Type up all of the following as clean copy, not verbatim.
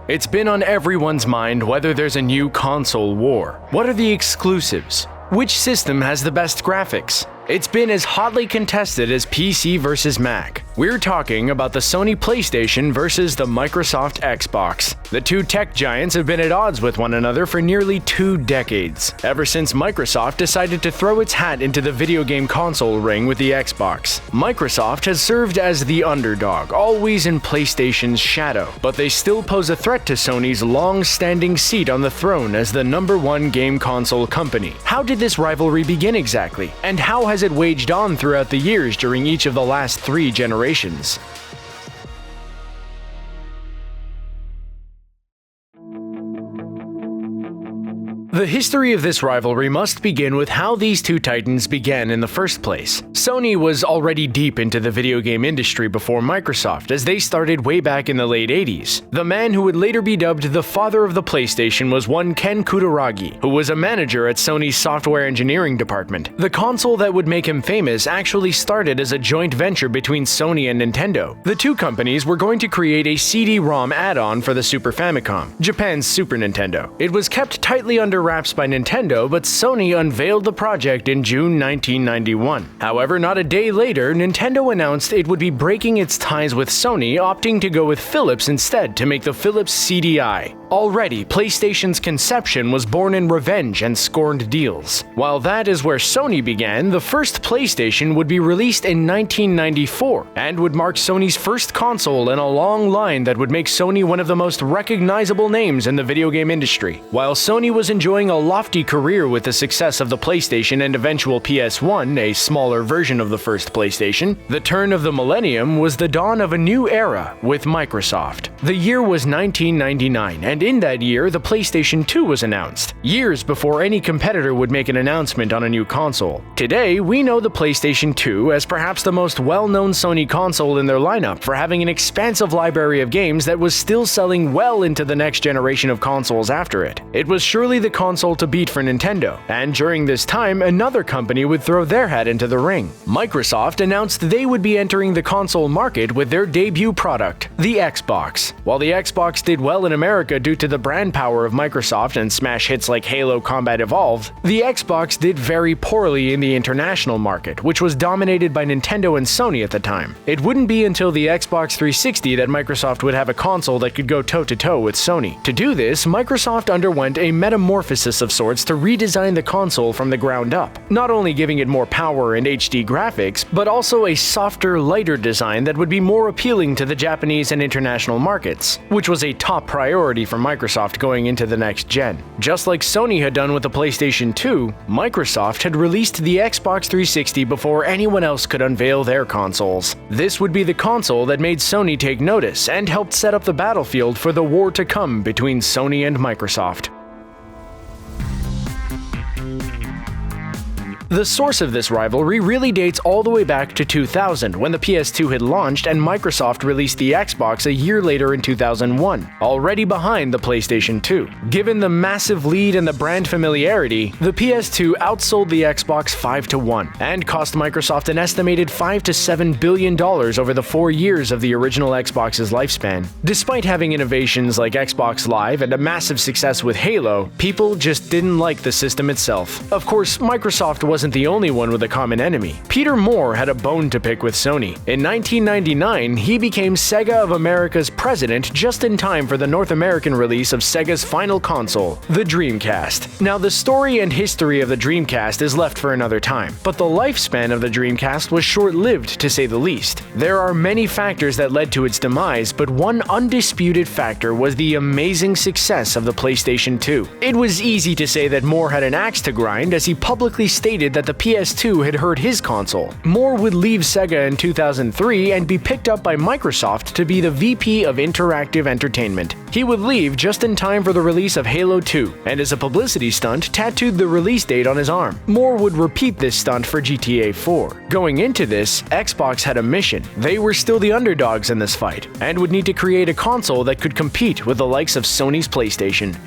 It's been on everyone's mind whether there's a new console war. What are the exclusives? Which system has the best graphics? It's been as hotly contested as PC versus Mac. We're talking about the Sony PlayStation versus the Microsoft Xbox. The two tech giants have been at odds with one another for nearly 2 decades, ever since Microsoft decided to throw its hat into the video game console ring with the Xbox. Microsoft has served as the underdog, always in PlayStation's shadow, but they still pose a threat to Sony's long-standing seat on the throne as the #1 game console company. How did this rivalry begin exactly? And how has it waged on throughout the years during each of the last 3 generations? The history of this rivalry must begin with how these two titans began in the first place. Sony was already deep into the video game industry before Microsoft, as they started way back in the late 80s. The man who would later be dubbed the father of the PlayStation was one Ken Kutaragi, who was a manager at Sony's software engineering department. The console that would make him famous actually started as a joint venture between Sony and Nintendo. The two companies were going to create a CD-ROM add-on for the Super Famicom, Japan's Super Nintendo. It was kept tightly under wraps by Nintendo, but Sony unveiled the project in June 1991. However, not a day later, Nintendo announced it would be breaking its ties with Sony, opting to go with Philips instead to make the Philips CDI. Already, PlayStation's conception was born in revenge and scorned deals. While that is where Sony began, the first PlayStation would be released in 1994 and would mark Sony's first console in a long line that would make Sony one of the most recognizable names in the video game industry. While Sony was enjoying a lofty career with the success of the PlayStation and eventual PS1, a smaller version of the first PlayStation, the turn of the millennium was the dawn of a new era with Microsoft. The year was 1999, and in that year, the PlayStation 2 was announced, years before any competitor would make an announcement on a new console. Today, we know the PlayStation 2 as perhaps the most well-known Sony console in their lineup for having an expansive library of games that was still selling well into the next generation of consoles after it. It was surely the console to beat for Nintendo, and during this time, another company would throw their hat into the ring. Microsoft announced they would be entering the console market with their debut product, the Xbox. While the Xbox did well in America due to the brand power of Microsoft and smash hits like Halo Combat Evolved, the Xbox did very poorly in the international market, which was dominated by Nintendo and Sony at the time. It wouldn't be until the Xbox 360 that Microsoft would have a console that could go toe-to-toe with Sony. To do this, Microsoft underwent a metamorphosis of sorts to redesign the console from the ground up, not only giving it more power and HD graphics, but also a softer, lighter design that would be more appealing to the Japanese and international markets, which was a top priority for Microsoft going into the next gen. Just like Sony had done with the PlayStation 2, Microsoft had released the Xbox 360 before anyone else could unveil their consoles. This would be the console that made Sony take notice and helped set up the battlefield for the war to come between Sony and Microsoft. The source of this rivalry really dates all the way back to 2000, when the PS2 had launched and Microsoft released the Xbox a year later in 2001, already behind the PlayStation 2. Given the massive lead and the brand familiarity, the PS2 outsold the Xbox 5-1, and cost Microsoft an estimated $5 to $7 billion over the 4 years of the original Xbox's lifespan. Despite having innovations like Xbox Live and a massive success with Halo, people just didn't like the system itself. Of course, Microsoft wasn't the only one with a common enemy. Peter Moore had a bone to pick with Sony. In 1999, he became Sega of America's president just in time for the North American release of Sega's final console, the Dreamcast. Now, the story and history of the Dreamcast is left for another time, but the lifespan of the Dreamcast was short-lived, to say the least. There are many factors that led to its demise, but one undisputed factor was the amazing success of the PlayStation 2. It was easy to say that Moore had an axe to grind, as he publicly stated that the PS2 had hurt his console. Moore would leave Sega in 2003 and be picked up by Microsoft to be the VP of Interactive Entertainment. He would leave just in time for the release of Halo 2, and as a publicity stunt, tattooed the release date on his arm. Moore would repeat this stunt for GTA 4. Going into this, Xbox had a mission. They were still the underdogs in this fight, and would need to create a console that could compete with the likes of Sony's PlayStation.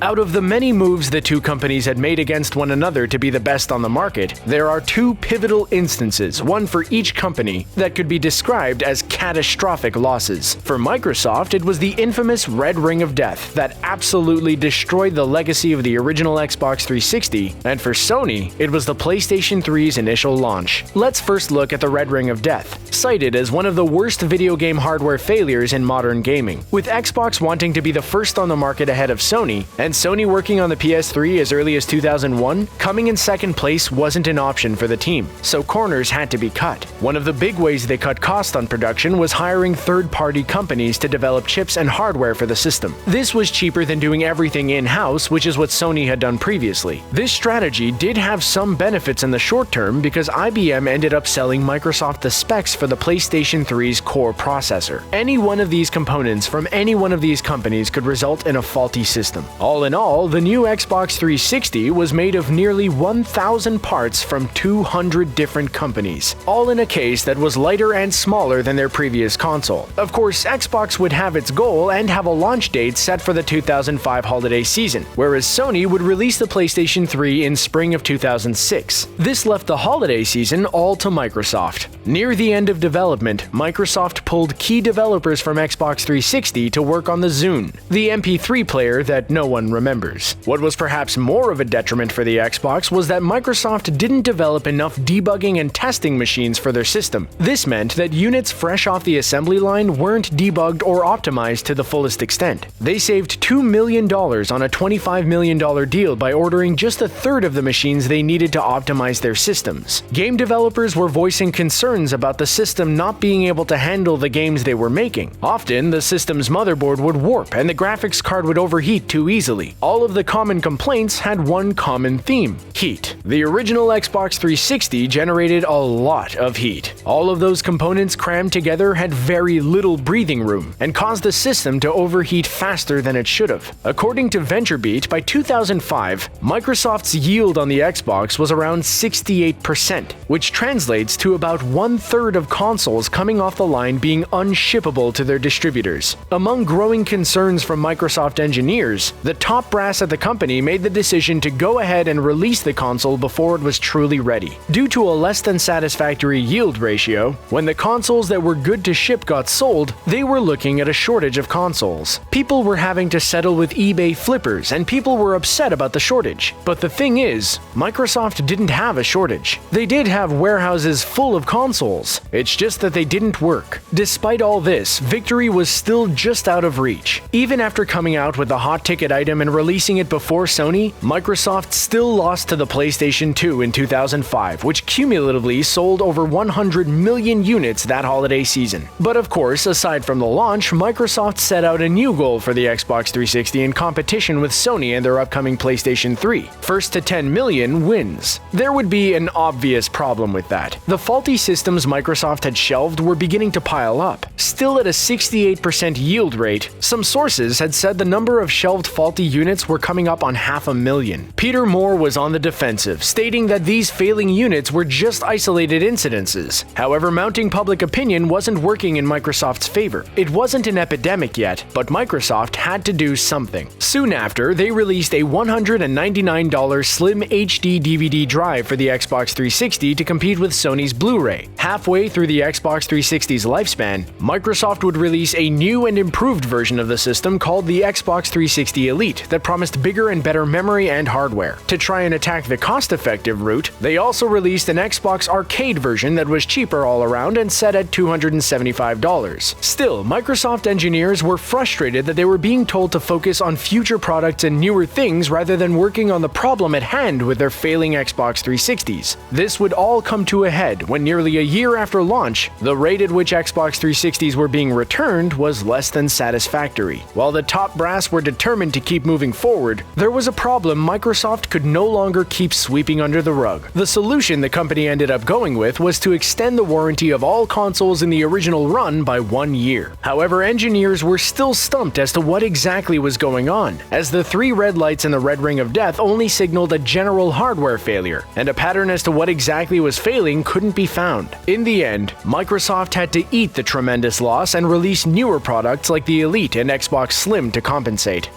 Out of the many moves the two companies had made against one another to be the best on the market, there are two pivotal instances, one for each company, that could be described as catastrophic losses. For Microsoft, it was the infamous Red Ring of Death that absolutely destroyed the legacy of the original Xbox 360, and for Sony, it was the PlayStation 3's initial launch. Let's first look at the Red Ring of Death, cited as one of the worst video game hardware failures in modern gaming. With Xbox wanting to be the first on the market ahead of Sony, and Sony working on the PS3 as early as 2001, coming in second place wasn't an option for the team, so corners had to be cut. One of the big ways they cut cost on production was hiring third-party companies to develop chips and hardware for the system. This was cheaper than doing everything in-house, which is what Sony had done previously. This strategy did have some benefits in the short term because IBM ended up selling Microsoft the specs for the PlayStation 3's core processor. Any one of these components from any one of these companies could result in a faulty system. All in all, the new Xbox 360 was made of nearly 1,000 parts from 200 different companies, all in a case that was lighter and smaller than their previous console. Of course, Xbox would have its goal and have a launch date set for the 2005 holiday season, whereas Sony would release the PlayStation 3 in spring of 2006. This left the holiday season all to Microsoft. Near the end of development, Microsoft pulled key developers from Xbox 360 to work on the Zune, the MP3 player that no one remembers. What was perhaps more of a detriment for the Xbox was that Microsoft didn't develop enough debugging and testing machines for their system. This meant that units fresh off the assembly line weren't debugged or optimized to the fullest extent. They saved $2 million on a $25 million deal by ordering just a third of the machines they needed to optimize their systems. Game developers were voicing concerns about the system not being able to handle the games they were making. Often, the system's motherboard would warp and the graphics card would overheat too easily. All of the common complaints had one common theme: heat. The original Xbox 360 generated a lot of heat. All of those components crammed together had very little breathing room and caused the system to overheat faster than it should have. According to VentureBeat, by 2005, Microsoft's yield on the Xbox was around 68%, which translates to about one-third of consoles coming off the line being unshippable to their distributors. Among growing concerns from Microsoft engineers, the top brass at the company made the decision to go ahead and release the console before it was truly ready. Due to a less than satisfactory yield ratio, when the consoles that were good to ship got sold, they were looking at a shortage of consoles. People were having to settle with eBay flippers, and people were upset about the shortage. But the thing is, Microsoft didn't have a shortage. They did have warehouses full of consoles. It's just that they didn't work. Despite all this, victory was still just out of reach. Even after coming out with the hot ticket item and releasing it before Sony, Microsoft still lost to the PlayStation 2 in 2005, which cumulatively sold over 100 million units that holiday season. But of course, aside from the launch, Microsoft set out a new goal for the Xbox 360 in competition with Sony and their upcoming PlayStation 3. First to 10 million wins. There would be an obvious problem with that. The faulty systems Microsoft had shelved were beginning to pile up. Still at a 68% yield rate, some sources had said the number of shelved faulty units were coming up on 500,000. Peter Moore was on the defensive, stating that these failing units were just isolated incidences. However, mounting public opinion wasn't working in Microsoft's favor. It wasn't an epidemic yet, but Microsoft had to do something. Soon after, they released a $199 slim HD DVD drive for the Xbox 360 to compete with Sony's Blu-ray. Halfway through the Xbox 360's lifespan, Microsoft would release a new and improved version of the system called the Xbox 360 Elite that promised bigger and better memory and hardware. To try and attack the cost-effective route, they also released an Xbox Arcade version that was cheaper all around and set at $275. Still, Microsoft engineers were frustrated that they were being told to focus on future products and newer things rather than working on the problem at hand with their failing Xbox 360s. This would all come to a head when nearly a year after launch, the rate at which Xbox 360s were being returned was less than satisfactory. While the top brass were determined to keep moving forward, there was a problem Microsoft could no longer keep sweeping under the rug. The solution the company ended up going with was to extend the warranty of all consoles in the original run by 1 year. However, engineers were still stumped as to what exactly was going on, as the 3 red lights in the Red Ring of Death only signaled a general hardware failure, and a pattern as to what exactly was failing couldn't be found. In the end, Microsoft had to eat the tremendous loss and release newer products like the Elite and Xbox Slim to compensate.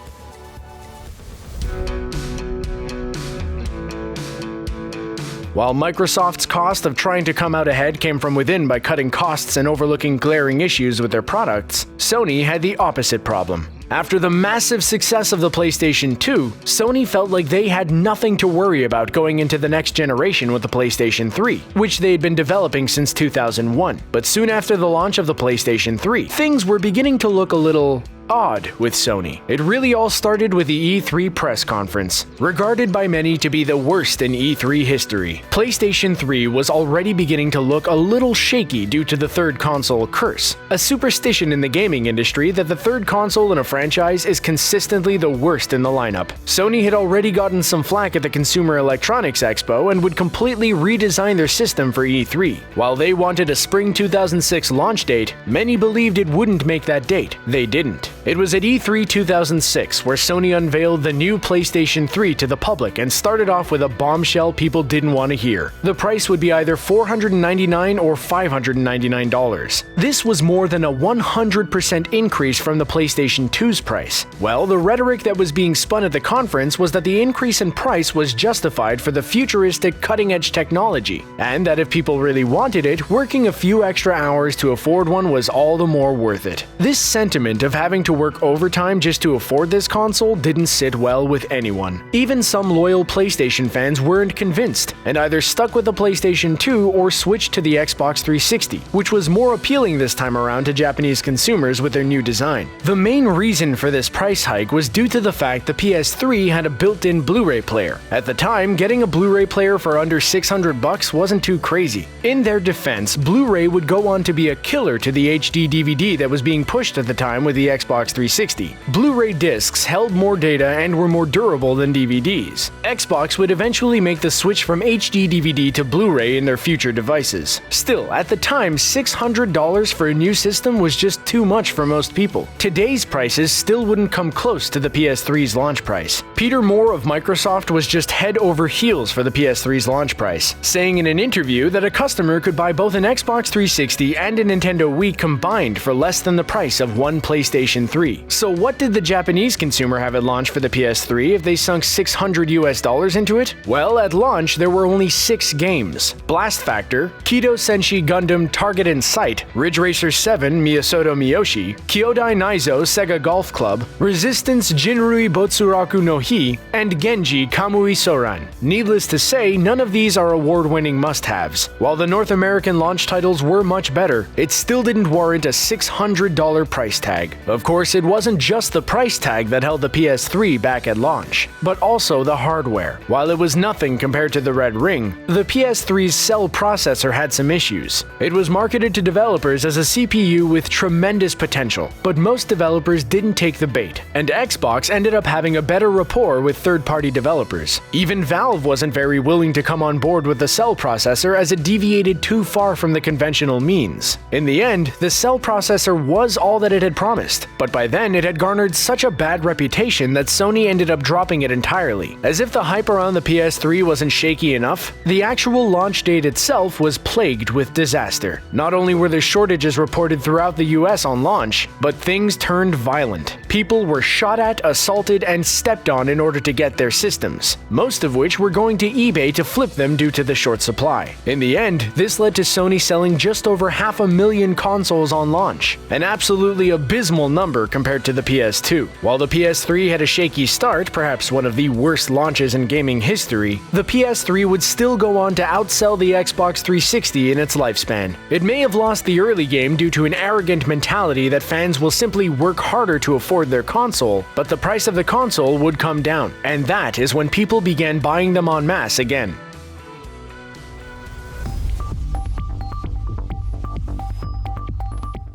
While Microsoft's cost of trying to come out ahead came from within by cutting costs and overlooking glaring issues with their products, Sony had the opposite problem. After the massive success of the PlayStation 2, Sony felt like they had nothing to worry about going into the next generation with the PlayStation 3, which they had been developing since 2001. But soon after the launch of the PlayStation 3, things were beginning to look a little odd with Sony. It really all started with the E3 press conference, regarded by many to be the worst in E3 history. PlayStation 3 was already beginning to look a little shaky due to the third console curse, a superstition in the gaming industry that the third console in a franchise is consistently the worst in the lineup. Sony had already gotten some flack at the Consumer Electronics Expo and would completely redesign their system for E3. While they wanted a spring 2006 launch date, many believed it wouldn't make that date. They didn't. It was at E3 2006 where Sony unveiled the new PlayStation 3 to the public and started off with a bombshell people didn't want to hear. The price would be either $499 or $599. This was more than a 100% increase from the PlayStation 2's price. Well, the rhetoric that was being spun at the conference was that the increase in price was justified for the futuristic cutting-edge technology, and that if people really wanted it, working a few extra hours to afford one was all the more worth it. This sentiment of having to work overtime just to afford this console didn't sit well with anyone. Even some loyal PlayStation fans weren't convinced, and either stuck with the PlayStation 2 or switched to the Xbox 360, which was more appealing this time around to Japanese consumers with their new design. The main reason for this price hike was due to the fact the PS3 had a built-in Blu-ray player. At the time, getting a Blu-ray player for under $600 wasn't too crazy. In their defense, Blu-ray would go on to be a killer to the HD DVD that was being pushed at the time with the Xbox 360. Blu-ray discs held more data and were more durable than DVDs. Xbox would eventually make the switch from HD DVD to Blu-ray in their future devices. Still, at the time, $600 for a new system was just too much for most people. Today's prices still wouldn't come close to the PS3's launch price. Peter Moore of Microsoft was just head over heels for the PS3's launch price, saying in an interview that a customer could buy both an Xbox 360 and a Nintendo Wii combined for less than the price of one PlayStation 3. So what did the Japanese consumer have at launch for the PS3 if they sunk $600 into it? Well, at launch there were only 6 games: Blast Factor, Kido Senshi Gundam Target in Sight, Ridge Racer 7 Miyasoto Miyoshi, Kyodai Naizo Sega Golf Club, Resistance Jinrui Botsuraku no Hi, and Genji Kamui Soran. Needless to say, none of these are award-winning must-haves. While the North American launch titles were much better, it still didn't warrant a $600 price tag. Of course, it wasn't just the price tag that held the PS3 back at launch, but also the hardware. While it was nothing compared to the Red Ring, the PS3's cell processor had some issues. It was marketed to developers as a CPU with tremendous potential, but most developers didn't take the bait, and Xbox ended up having a better rapport with third-party developers. Even Valve wasn't very willing to come on board with the cell processor as it deviated too far from the conventional means. In the end, the cell processor was all that it had promised, but by then it had garnered such a bad reputation that Sony ended up dropping it entirely. As if the hype around the PS3 wasn't shaky enough, the actual launch date itself was plagued with disaster. Not only were there shortages reported throughout the US on launch, but things turned violent. People were shot at, assaulted, and stepped on in order to get their systems, most of which were going to eBay to flip them due to the short supply. In the end, this led to Sony selling just over 500,000 consoles on launch, an absolutely abysmal number compared to the PS2. While the PS3 had a shaky start, perhaps one of the worst launches in gaming history, the PS3 would still go on to outsell the Xbox 360 in its lifespan. It may have lost the early game due to an arrogant mentality that fans will simply work harder to afford their console, but the price of the console would come down, and that is when people began buying them en masse again.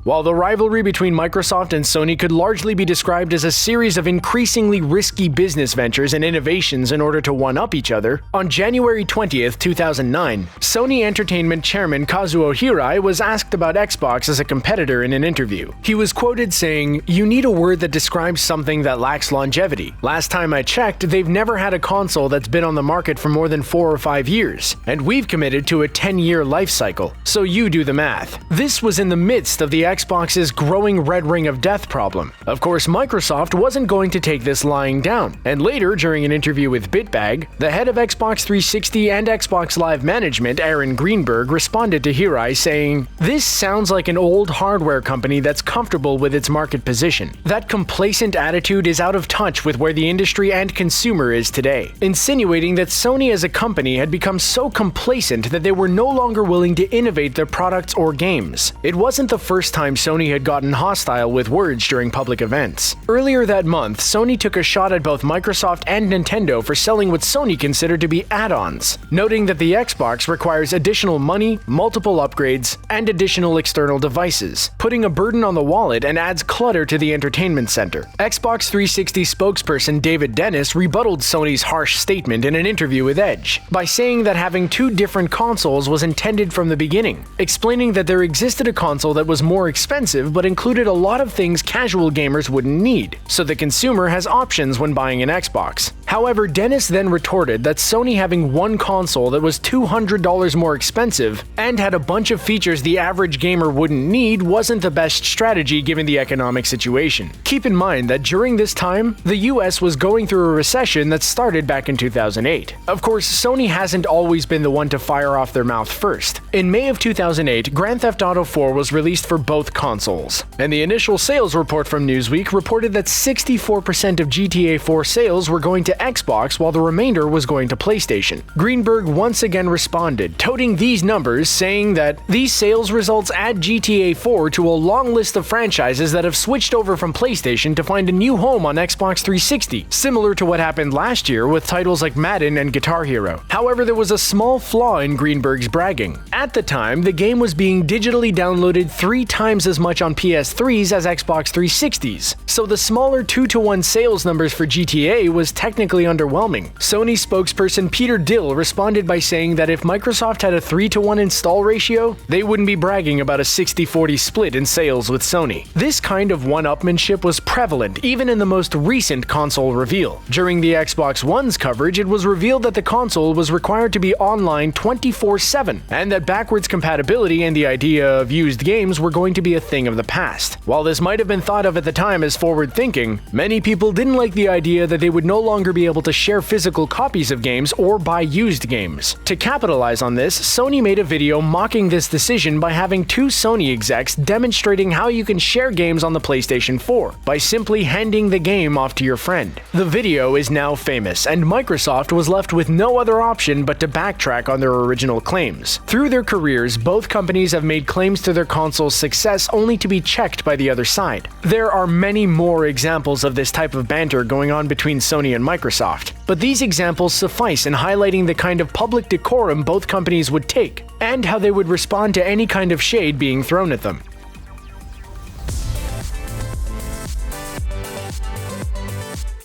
While the rivalry between Microsoft and Sony could largely be described as a series of increasingly risky business ventures and innovations in order to one-up each other, on January 20th, 2009, Sony Entertainment chairman Kazuo Hirai was asked about Xbox as a competitor in an interview. He was quoted saying, "You need a word that describes something that lacks longevity. Last time I checked, they've never had a console that's been on the market for more than 4 or 5 years, and we've committed to a 10-year life cycle, so you do the math." This was in the midst of the Xbox's growing red ring of death problem. Of course, Microsoft wasn't going to take this lying down, and later, during an interview with Bitbag, the head of Xbox 360 and Xbox Live management, Aaron Greenberg, responded to Hirai saying, "This sounds like an old hardware company that's comfortable with its market position. That complacent attitude is out of touch with where the industry and consumer is today," insinuating that Sony as a company had become so complacent that they were no longer willing to innovate their products or games. It wasn't the first time Sony had gotten hostile with words during public events. Earlier that month, Sony took a shot at both Microsoft and Nintendo for selling what Sony considered to be add-ons, noting that the Xbox requires additional money, multiple upgrades, and additional external devices, putting a burden on the wallet and adds clutter to the entertainment center. Xbox 360 spokesperson David Dennis rebutted Sony's harsh statement in an interview with Edge by saying that having two different consoles was intended from the beginning, explaining that there existed a console that was more expensive but included a lot of things casual gamers wouldn't need, so the consumer has options when buying an Xbox. However, Dennis then retorted that Sony having one console that was $200 more expensive and had a bunch of features the average gamer wouldn't need wasn't the best strategy given the economic situation. Keep in mind that during this time, the US was going through a recession that started back in 2008. Of course, Sony hasn't always been the one to fire off their mouth first. In May of 2008, Grand Theft Auto 4 was released for both consoles, and the initial sales report from Newsweek reported that 64% of GTA 4 sales were going to Xbox while the remainder was going to PlayStation. Greenberg once again responded, toting these numbers, saying that these sales results add GTA 4 to a long list of franchises that have switched over from PlayStation to find a new home on Xbox 360, similar to what happened last year with titles like Madden and Guitar Hero. However, there was a small flaw in Greenberg's bragging. At the time, the game was being digitally downloaded 3 times as much on PS3s as Xbox 360s, so the smaller 2-to-1 sales numbers for GTA was technically underwhelming. Sony spokesperson Peter Dill responded by saying that if Microsoft had a 3-to-1 install ratio, they wouldn't be bragging about a 60-40 split in sales with Sony. This kind of one-upmanship was prevalent even in the most recent console reveal. During the Xbox One's coverage, it was revealed that the console was required to be online 24/7, and that backwards compatibility and the idea of used games were going to be a thing of the past. While this might have been thought of at the time as forward-thinking, many people didn't like the idea that they would no longer be able to share physical copies of games or buy used games. To capitalize on this, Sony made a video mocking this decision by having 2 Sony execs demonstrating how you can share games on the PlayStation 4 by simply handing the game off to your friend. The video is now famous, and Microsoft was left with no other option but to backtrack on their original claims. Through their careers, both companies have made claims to their console's success only to be checked by the other side. There are many more examples of this type of banter going on between Sony and Microsoft, but these examples suffice in highlighting the kind of public decorum both companies would take, and how they would respond to any kind of shade being thrown at them.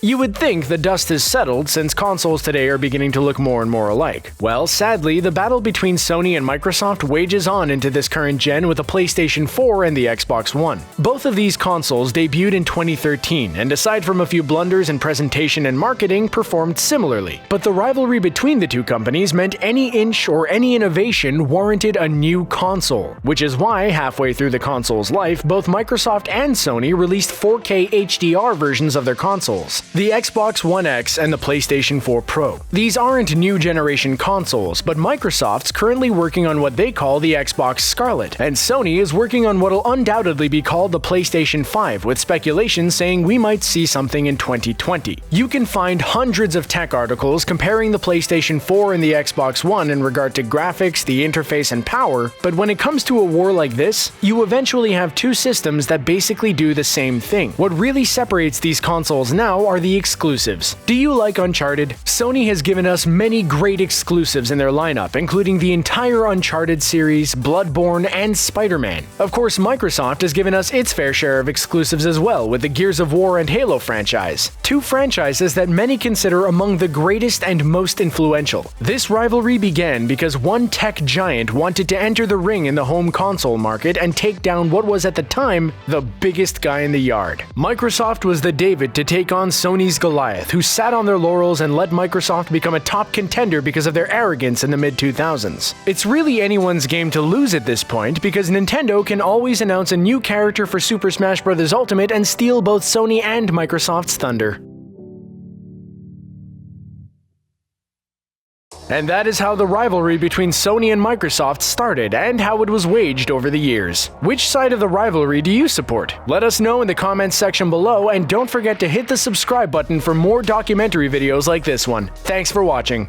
You would think the dust has settled since consoles today are beginning to look more and more alike. Well, sadly, the battle between Sony and Microsoft wages on into this current gen with the PlayStation 4 and the Xbox One. Both of these consoles debuted in 2013, and aside from a few blunders in presentation and marketing, performed similarly. But the rivalry between the two companies meant any inch or any innovation warranted a new console, which is why, halfway through the console's life, both Microsoft and Sony released 4K HDR versions of their consoles. The Xbox One X and the PlayStation 4 Pro. These aren't new generation consoles, but Microsoft's currently working on what they call the Xbox Scarlet, and Sony is working on what'll undoubtedly be called the PlayStation 5, with speculation saying we might see something in 2020. You can find hundreds of tech articles comparing the PlayStation 4 and the Xbox One in regard to graphics, the interface, and power, but when it comes to a war like this, you eventually have two systems that basically do the same thing. What really separates these consoles now are the exclusives. Do you like Uncharted? Sony has given us many great exclusives in their lineup, including the entire Uncharted series, Bloodborne, and Spider-Man. Of course, Microsoft has given us its fair share of exclusives as well, with the Gears of War and Halo franchise. Two franchises that many consider among the greatest and most influential. This rivalry began because one tech giant wanted to enter the ring in the home console market and take down what was at the time the biggest guy in the yard. Microsoft was the David to take on Sony Sony's Goliath, who sat on their laurels and let Microsoft become a top contender because of their arrogance in the mid-2000s. It's really anyone's game to lose at this point, because Nintendo can always announce a new character for Super Smash Bros. Ultimate and steal both Sony and Microsoft's thunder. And that is how the rivalry between Sony and Microsoft started, and how it was waged over the years. Which side of the rivalry do you support? Let us know in the comments section below, and don't forget to hit the subscribe button for more documentary videos like this one. Thanks for watching.